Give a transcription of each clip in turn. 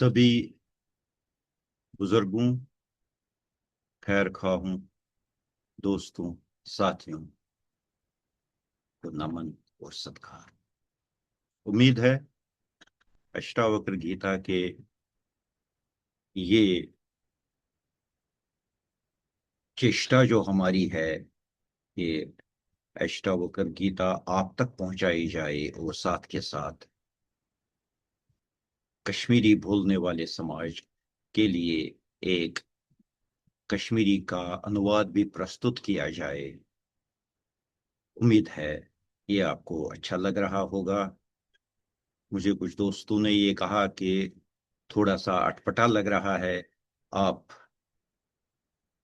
सभी बुजुर्गों, खैर ख्वाहों, दोस्तों, साथियों को नमन और सत्कार। उम्मीद है अष्टावक्र गीता के ये चेष्टा जो हमारी है कि अष्टावक्र गीता आप तक पहुंचाई जाए और साथ के साथ कश्मीरी बोलने वाले समाज के लिए एक कश्मीरी का अनुवाद भी प्रस्तुत किया जाए। उम्मीद है ये आपको अच्छा लग रहा होगा। मुझे कुछ दोस्तों ने ये कहा कि थोड़ा सा अटपटा लग रहा है। आप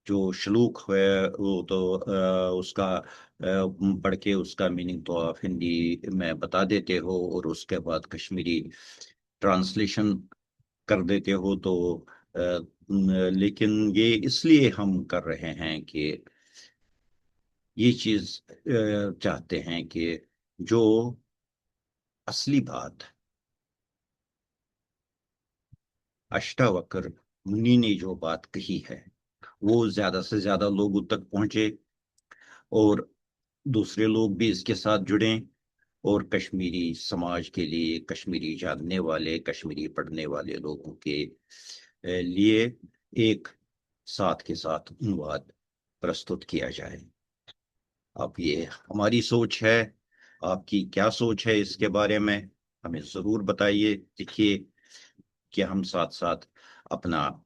जो श्लोक है वो तो उसका पढ़ के उसका मीनिंग तो आप हिंदी में बता देते हो और उसके बाद कश्मीरी ट्रांसलेशन कर देते हो। तो लेकिन ये इसलिए हम कर रहे हैं कि ये चीज चाहते हैं कि जो असली बात अष्टावक्र मुनि ने जो बात कही है वो ज्यादा से ज्यादा लोगों तक पहुंचे और दूसरे लोग भी इसके साथ जुड़ें और कश्मीरी समाज के लिए, कश्मीरी जानने वाले, कश्मीरी पढ़ने वाले लोगों के लिए एक साथ के साथ अनुवाद प्रस्तुत किया जाए। अब ये हमारी सोच है, आपकी क्या सोच है इसके बारे में हमें जरूर बताइए। देखिए कि हम साथ साथ अपना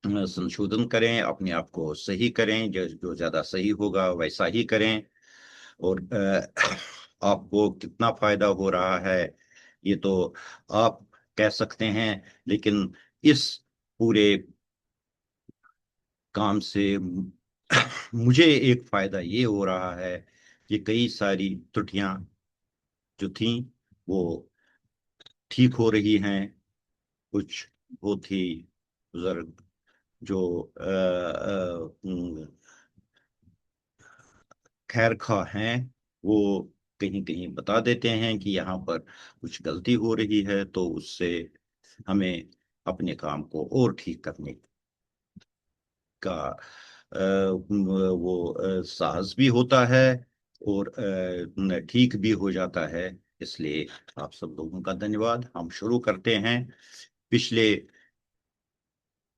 संशोधन करें, अपने आप को सही करें, जो जो ज्यादा सही होगा वैसा ही करें। और आपको कितना फायदा हो रहा है ये तो आप कह सकते हैं, लेकिन इस पूरे काम से मुझे एक फायदा ये हो रहा है कि कई सारी त्रुटियां जो थीं वो ठीक हो रही हैं। कुछ बहुत ही बुजुर्ग जो खैर खा हैं वो कहीं कहीं बता देते हैं कि यहाँ पर कुछ गलती हो रही है, तो उससे हमें अपने काम को और ठीक करने का वो साहस भी होता है और ठीक भी हो जाता है। इसलिए आप सब लोगों का धन्यवाद। हम शुरू करते हैं। पिछले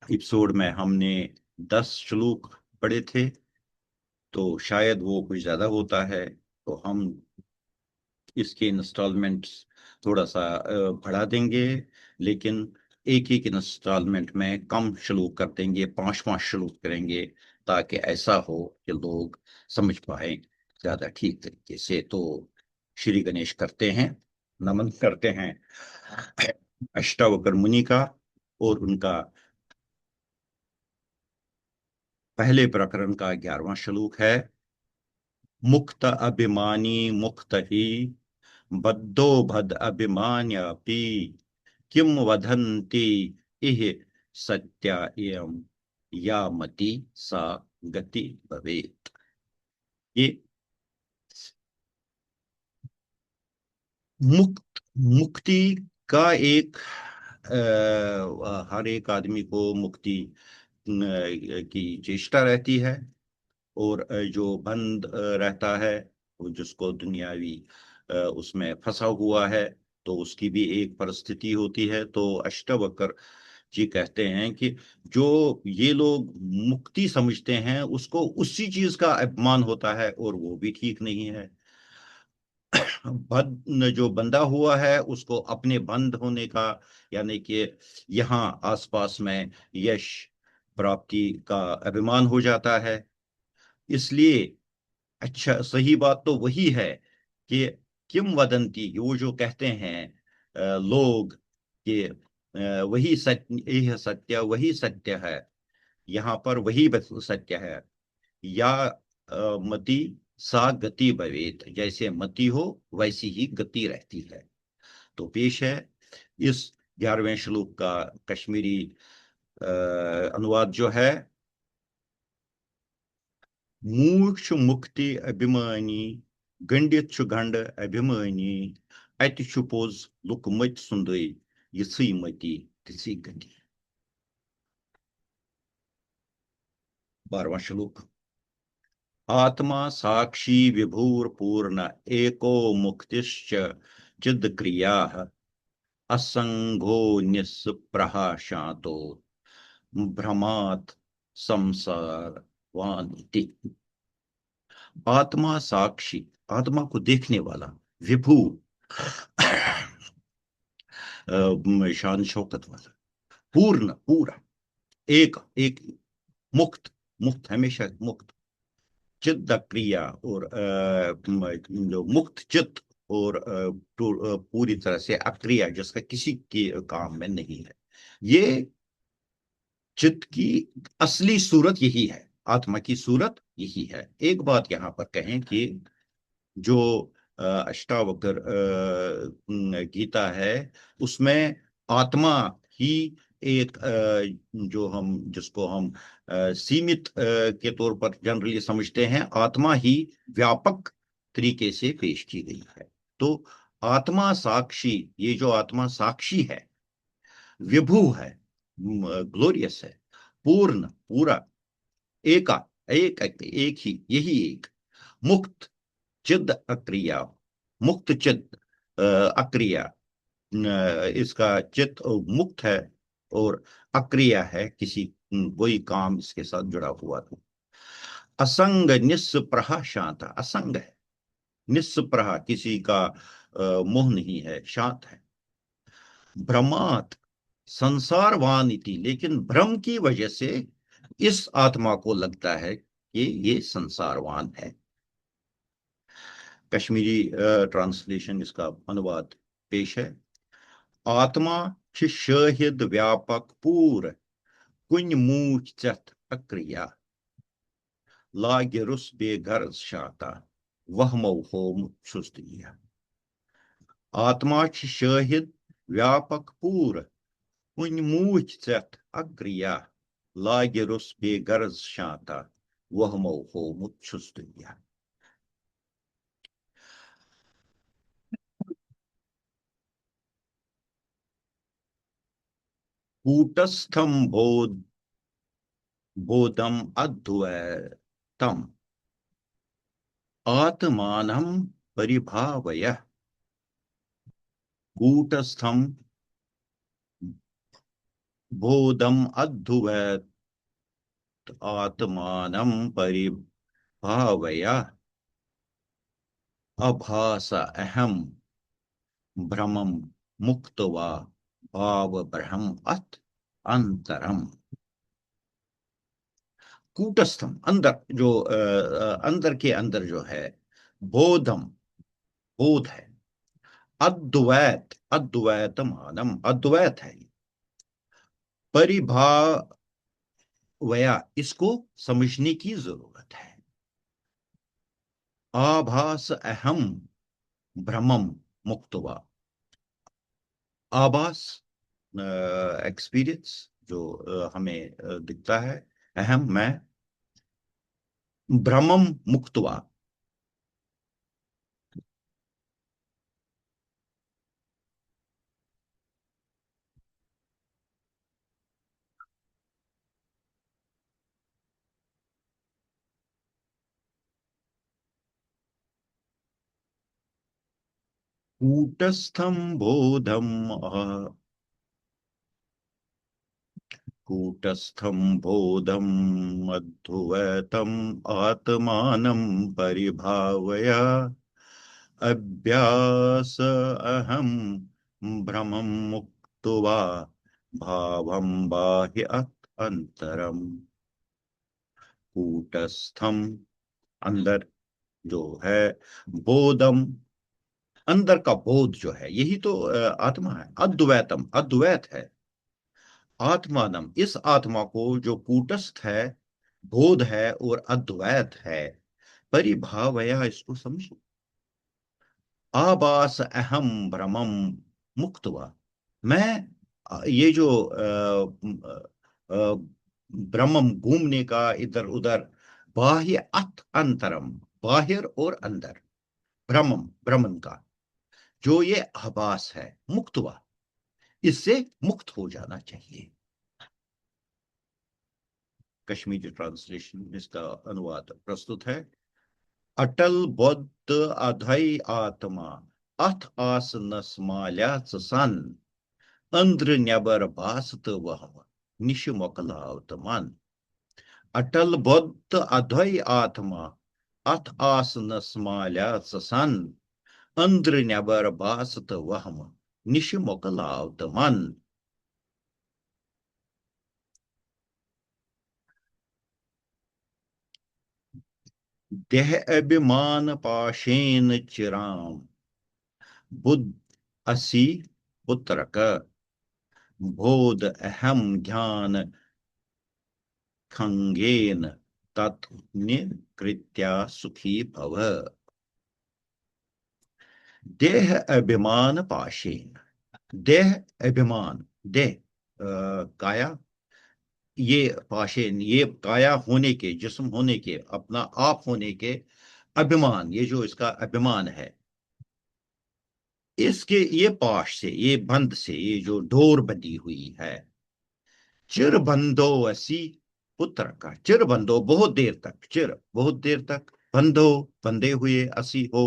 एपिसोड में हमने 10 श्लोक पढ़े थे, तो शायद वो कुछ ज्यादा होता है, तो हम इसके इंस्टॉलमेंट्स थोड़ा सा बढ़ा देंगे। लेकिन एक एक इंस्टॉलमेंट में कम श्लोक कर देंगे, 5 5 श्लोक करेंगे, ताकि ऐसा हो कि लोग समझ पाए ज्यादा ठीक तरीके से। तो श्री गणेश करते हैं, नमन करते हैं अष्टावक्र मुनि का। और उनका पहले प्रकरण का 11वां श्लोक है। मुक्त अभिमानी मुक्त ही बद्धो भद अभिमान्यपि किम वदन्ति इह सत्या एवं या मति सा गति भवेत्। ये मुक्ति का एक हर एक आदमी को मुक्ति की चेष्टा रहती है। और जो बंद रहता है, वो जिसको दुनियावी उसमें फंसा हुआ है, तो उसकी भी एक परिस्थिति होती है। तो अष्टावक्र जी कहते हैं कि जो ये लोग मुक्ति समझते हैं उसको उसी चीज का अपमान होता है और वो भी ठीक नहीं है। जो बंधा हुआ है उसको अपने बंद होने का, यानी कि यहाँ आसपास में यश प्राप्ति का अभिमान हो जाता है। इसलिए अच्छा सही बात तो वही है कि किम वदंती, वो जो कहते हैं लोग कि वही सत्य, यह सत्य वही सत्य है, यहाँ पर वही सत्य है। या मति सा गति भवेत, जैसे मति हो वैसी ही गति रहती है। तो पेश है इस 11वें श्लोक का कश्मीरी अनुवाद जो है। मूक्ष मुक्ति अभिमानी गंडित छु गंड अभिमानी अति छु पोज लुक मत सुंदई यसी मति तिसी गति। 12वां श्लोक। आत्मा साक्षी विभुर्पूर्ण एको मुक्तिश्च चिद्क्रिया असंगो निस्पृह शांतो भ्रमात् संसारवान् इति। आत्मा साक्षी, आत्मा को देखने वाला, विभु शान शौकत वाला, पूर्ण पूरा, एक एक, मुक्त, मुक्त हमेशा मुक्त, चित्त क्रिया और जो मुक्त चित्त और पूरी तरह से अक्रिया, जिसका किसी के काम में नहीं है। ये चित्त की असली सूरत यही है, आत्मा की सूरत यही है। एक बात यहां पर कहें कि जो अष्टावक्र गीता है, उसमें आत्मा ही एक जो हम जिसको हम सीमित के तौर पर जनरली समझते हैं, आत्मा ही व्यापक तरीके से पेश की गई है। तो आत्मा साक्षी, ये जो आत्मा साक्षी है, विभु है, ग्लोरियस है, पूर्ण पूरा, एका, एक ही, यही एक, मुक्त चिद अक्रिया, मुक्त चिद अक्रिया, इसका चित्त मुक्त है और अक्रिया है, किसी कोई काम इसके साथ जुड़ा हुआ नहीं। असंग निस्पृह शांत, असंग है, निस्पृह, किसी का मोह नहीं है, शांत है। भ्रमात संसारवान इति, लेकिन भ्रम की वजह से इस आत्मा को लगता है कि ये संसारवान है। कश्मीरी ट्रांसलेशन, इसका अनुवाद पेश है। आत्मा शहिद व्यापक पूर कुन मूच अक्रिया लागे रुस बेगर शाता वह मोह सुस्तिया। आत्मा शहिद व्यापक पूर कुन मूच अक्रिया लागे रुस बेगर शाता वह मोह सुस्तिया। कूटस्थम बोधम अद्वैतम आत्मानं परिभावय। कूटस्थम बोधम अद्वैत आत्मानं परिभावय अभास अहम भ्रमम मुक्त्वा भाव ब्रह्म अत अंतरम। कूटस्थम, अंदर जो अंदर के अंदर जो है, बोधम, बोध है, अद्वैत, अद्वैत मानम, अद्वैत है, परिभावया, इसको समझने की जरूरत है। आभास अहम भ्रमम मुक्तवा, आभास एक्सपीरियंस जो हमें दिखता है, अहम मैं, भ्रमम मुक्तवा, कूटस्थम बोधम कूटस्थम बोधम अद्वैतम आत्मानं परिभावया अभ्यास अहम भ्रमं मुक्त्वा भावं बाह्य अंतरम। कूटस्थम, अंदर जो है, बोधम, अंदर का बोध जो है, यही तो आत्मा है। अद्वैतम, अद्वैत है। आत्मानम, इस आत्मा को जो कूटस्थ है, बोध है और अद्वैत है, परिभावया, इसको समझो। आभास अहम भ्रमम मुक्तवा, मैं ये जो भ्रमम, घूमने का इधर उधर, बाह्य अथ अंतरम, बाहिर और अंदर, भ्रमम, भ्रमन का जो ये आभास है, मुक्तवा, इससे मुक्त हो जाना चाहिए। कश्मीरी ट्रांसलेशन, इसका अनुवाद प्रस्तुत है। अटल बुद्ध अधय आत्मा अथ आस नस्माल्याच सन अंद्र नेबर बासत वह निश मोकलावत मन। अटल बुद्ध अधय आत्मा अथ आस नस्माल्याच सन अंद्र नेबर बासत वहम निश मोकलावत मन। देह अभिमान पाशेन चिराम बुद्ध असी पुत्रक बोध अहम ज्ञान खंगेन तत् निकृत्या सुखी भव। देह अभिमान पाशेन, देह अभिमान, देह काया, ये पाशेन, ये काया होने के, जिस्म होने के, अपना आप होने के अभिमान, ये जो इसका अभिमान है, इसके ये पाश से, ये बंद से, ये जो डोर बंधी हुई है। चिर बंधो असी पुत्र का, चिर बंधो बहुत देर तक, चिर बहुत देर तक, बंधो बंधे हुए, असी हो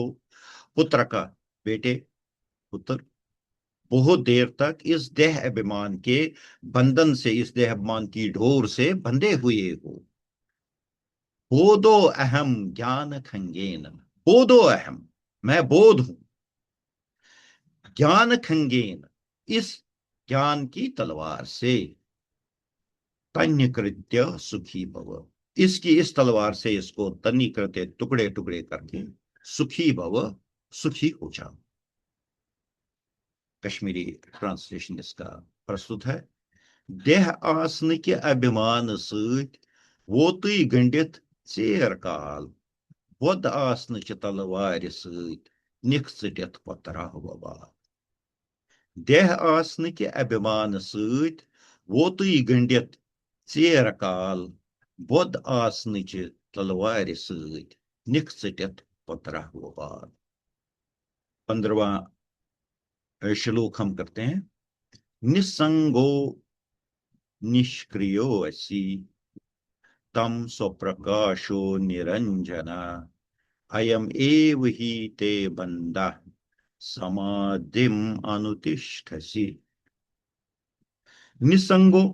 पुत्र का बेटे, पुत्र, बहुत देर तक इस देह अभिमान के बंधन से, इस देह अभिमान की डोर से बंधे हुए हो। बोधो अहम ज्ञान खंगेन, बोधो अहम, मैं बोध हूं, ज्ञान खंगेन, इस ज्ञान की तलवार से, तन्य कृत्य सुखी भव, इसकी इस तलवार से इसको तन्य करते, टुकड़े टुकड़े करके सुखी भव, सुखी हो जाओ। कश्मीरी ट्रांसलेशन इसका प्रस्तुत है। देह आसन के अभिमान सत वोतुय गंडित चेर काल वोद आसन च तलवार सत निख चटित पतरा वबाल। देह आसन के अभिमान सत वोतुय गंडित चेर काल वोद आसन च तलवार सत निख चटित पतरा वबाल। 15वां श्लोक हम करते हैं। निसंगो निष्क्रियो असि तम स्वप्रकाशो निरंजना अयम एव ही ते बंदा समाधिम अनुतिष्ठसि। निसंगो,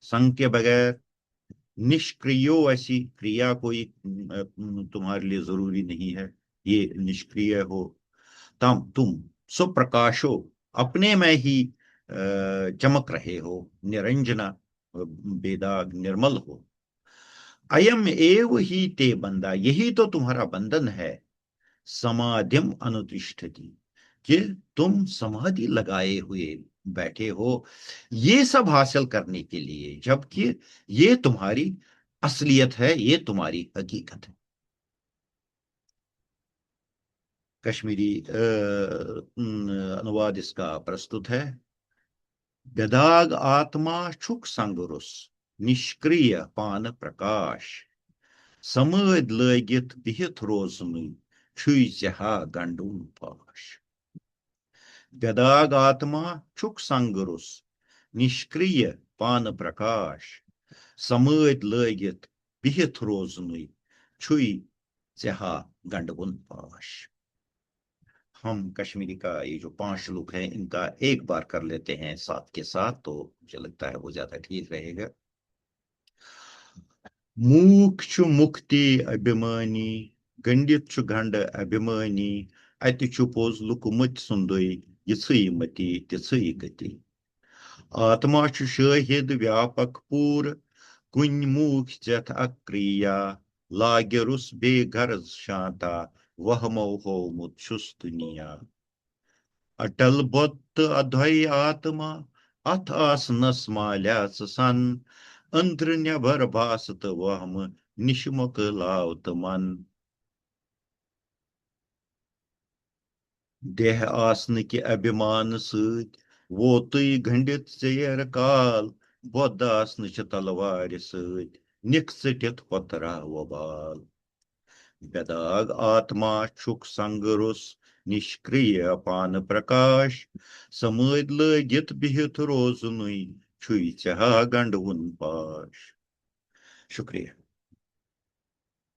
संग के बगैर, निष्क्रियो ऐसी, क्रिया कोई तुम्हारे लिए जरूरी नहीं है, ये निष्क्रिय हो। तम, तुम, स्वप्रकाशो, अपने में ही चमक रहे हो, निरंजना, बेदाग निर्मल हो। अयम एव ही ते बंदा, यही तो तुम्हारा बंधन है। समाधिम अनुतिष्ठति, कि तुम समाधि लगाए हुए बैठे हो ये सब हासिल करने के लिए, जबकि ये तुम्हारी असलियत है, ये तुम्हारी हकीकत है। कश्मीरी अनुवाद इसका प्रस्तुत है। गदाग आत्मा छुक संगरुस निष्क्रिय पान प्रकाश समद लगित बिहित रोजन छुई जहा गंडून पाश। गदाग आत्मा छुक संगरुस निष्क्रिय पान प्रकाश समद लगित बिहित रोजन छुई जहा गंडून पाश। हम कश्मीरी का ये जो 5 श्लोक हैं इनका एक बार कर लेते हैं साथ के साथ, तो मुझे लगता है वो ज्यादा ठीक रहेगा। मूक छु मुक्ति अभिमानी गंडित छु गंड अभिमानी अति छु पोज लुकुमत सुंदोई यी मति तिथई गति। आत्मा छु शाहिद व्यापक पूर कुन मूक जथ अक्रिया लागे रुस बेगर्ज शांता वह मोहो मुच्छुस दुनिया। अटल बुद्ध अद्वय आत्मा अथ आसनस माल्यास सन अंतर न्यभर भासत वहम निशमुक लावत मन। देह आसन के अभिमान सत वोतुय गंडित चेर काल बुद्ध आसन च तलवार सत निख चटित पतरा वबाल। बेदाग आत्मा छुक संगरुस निष्क्रिय अपान प्रकाश समद लगित बिहित रोजनुई छुई चाह गंडवन पाश। शुक्रिया।